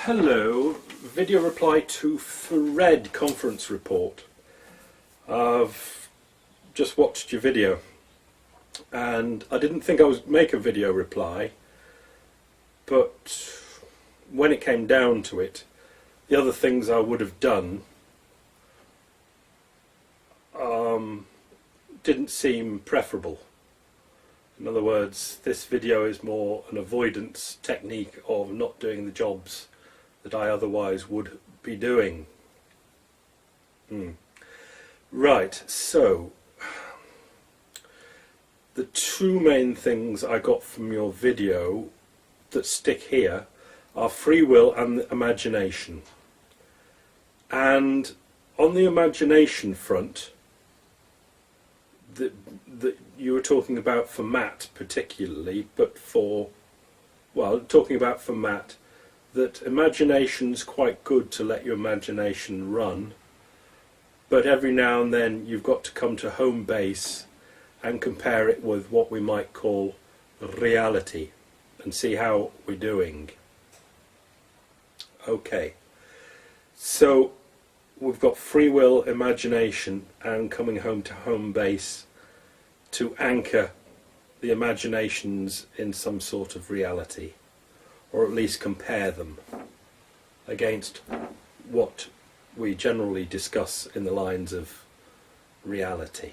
Hello, video reply to Thread conference report. I've just watched your video and I didn't think I was make a video reply, but when it came down to it, the other things I would have done didn't seem preferable. In other words, this video is more an avoidance technique of not doing the jobs that I otherwise would be doing. Right, so the two main things I got from your video that stick here are free will and imagination. And on the imagination front, that you were talking about for Matt particularly, but for, well, talking about for Matt, that imagination's quite good to let your imagination run, but every now and then you've got to come to home base and compare it with what we might call reality and see how we're doing. Okay, so we've got free will, imagination, and coming home to home base to anchor the imaginations in some sort of reality, or at least compare them against what we generally discuss in the lines of reality.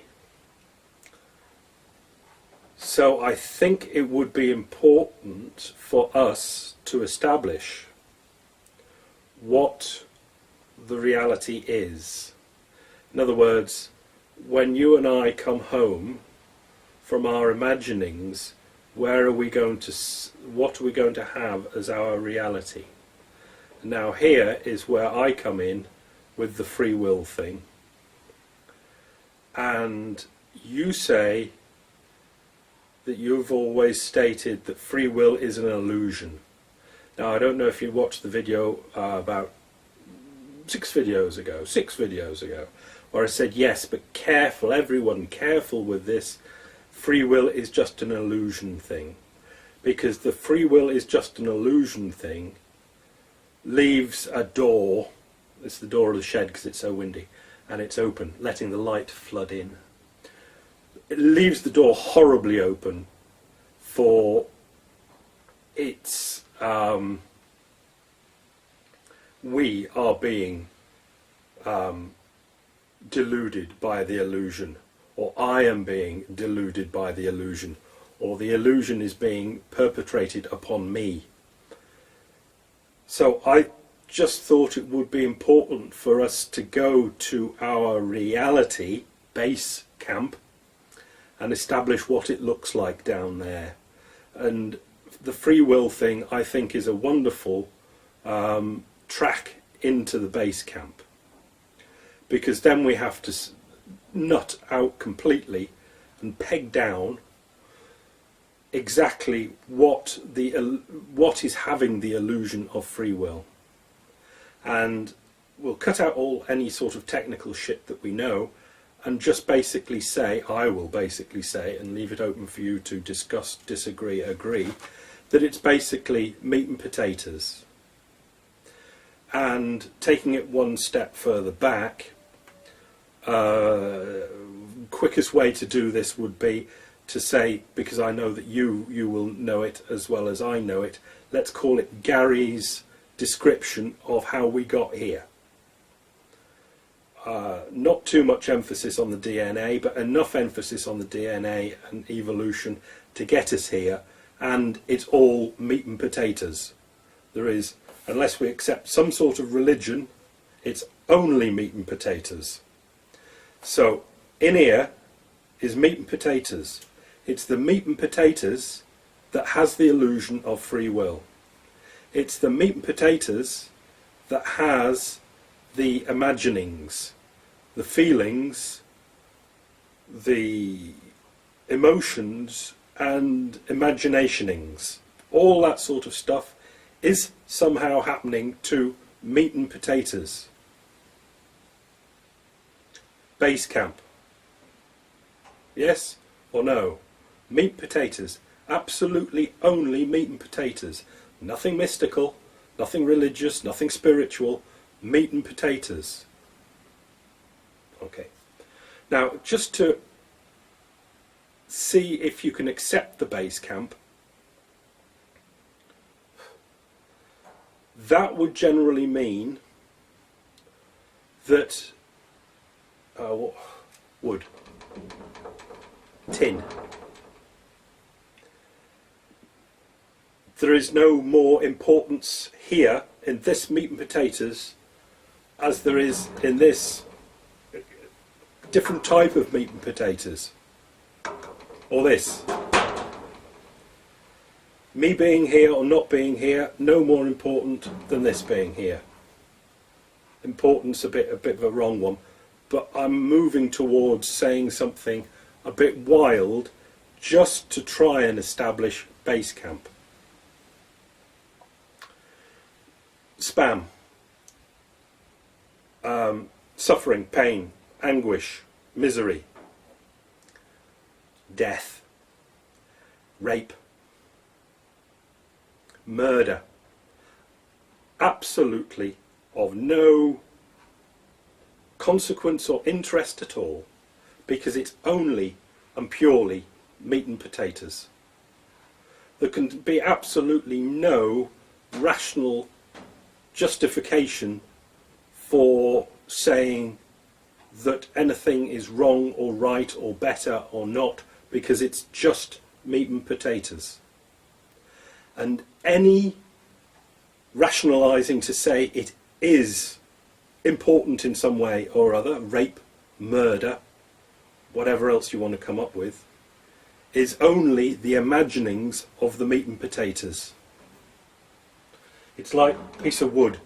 So I think it would be important for us to establish what the reality is. In other words, when you and I come home from our imaginings, where are we going to, what are we going to have as our reality? Now here is where I come in with the free will thing, and you say that you've always stated that free will is an illusion. Now I don't know if you watched the video about six videos ago, where I said yes, but careful, everyone, careful with this. Free will is just an illusion thing, because the free will is just an illusion thing leaves a door. It's the door of the shed because it's so windy, and it's open, letting the light flood in. It leaves the door horribly open for its we are being deluded by the illusion, or I am being deluded by the illusion, or the illusion is being perpetrated upon me. So I just thought it would be important for us to go to our reality base camp and establish what it looks like down there. And the free will thing, I think, is a wonderful track into the base camp, because then we have to nut out completely and peg down exactly what is having the illusion of free will, and we'll cut out any sort of technical shit that we know and just basically say, I will basically say, and leave it open for you to discuss, disagree, agree, that it's basically meat and potatoes. And taking it one step further back, quickest way to do this would be to say, because I know that you will know it as well as I know it, let's call it Gary's description of how we got here. Not too much emphasis on the DNA, but enough emphasis on the DNA and evolution to get us here, and it's all meat and potatoes. There is, unless we accept some sort of religion, it's only meat and potatoes. So in here is meat and potatoes. It's the meat and potatoes that has the illusion of free will. It's the meat and potatoes that has the imaginings, the feelings, the emotions and imaginationings. All that sort of stuff is somehow happening to meat and potatoes. Base camp. Yes or no? Meat potatoes. Absolutely only meat and potatoes. Nothing mystical, nothing religious, nothing spiritual, meat and potatoes. Okay. Now, just to see if you can accept the base camp, that would generally mean that wood, tin. There is no more importance here in this meat and potatoes as there is in this different type of meat and potatoes. Or this. Me being here or not being here, no more important than this being here. Importance a bit of a wrong one, but I'm moving towards saying something a bit wild just to try and establish base camp. Spam. Suffering, pain, anguish, misery, death, rape, murder, absolutely of no consequence or interest at all, because it's only and purely meat and potatoes. There can be absolutely no rational justification for saying that anything is wrong or right or better or not, because it's just meat and potatoes. And any rationalising to say it is important in some way or other, rape, murder, whatever else you want to come up with, is only the imaginings of the meat and potatoes. It's like a piece of wood.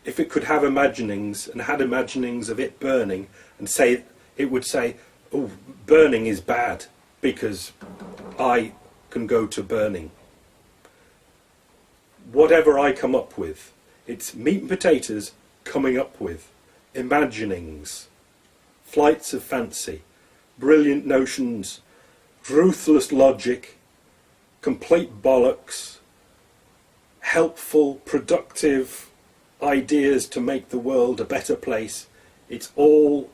If it could have imaginings and had imaginings of it burning, and say it would say, oh, burning is bad because I can go to burning. Whatever I come up with, it's meat and potatoes coming up with imaginings, flights of fancy, brilliant notions, ruthless logic, complete bollocks, helpful, productive ideas to make the world a better place. It's all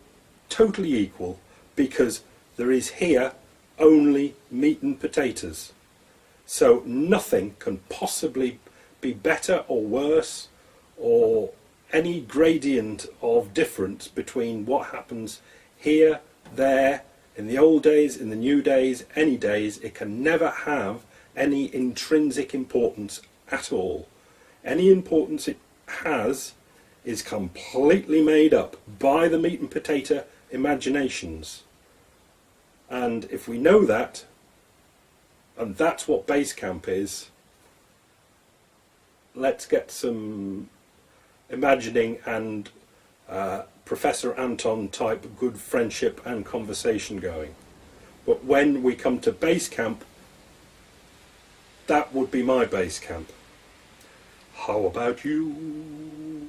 totally equal, because there is here only meat and potatoes. So nothing can possibly be better or worse, or any gradient of difference between what happens here, there, in the old days, in the new days, any days. It can never have any intrinsic importance at all. Any importance it has is completely made up by the meat and potato imaginations. And if we know that, and that's what base camp is, let's get some imagining and Professor Anton type good friendship and conversation going. But when we come to base camp, that would be my base camp. How about you?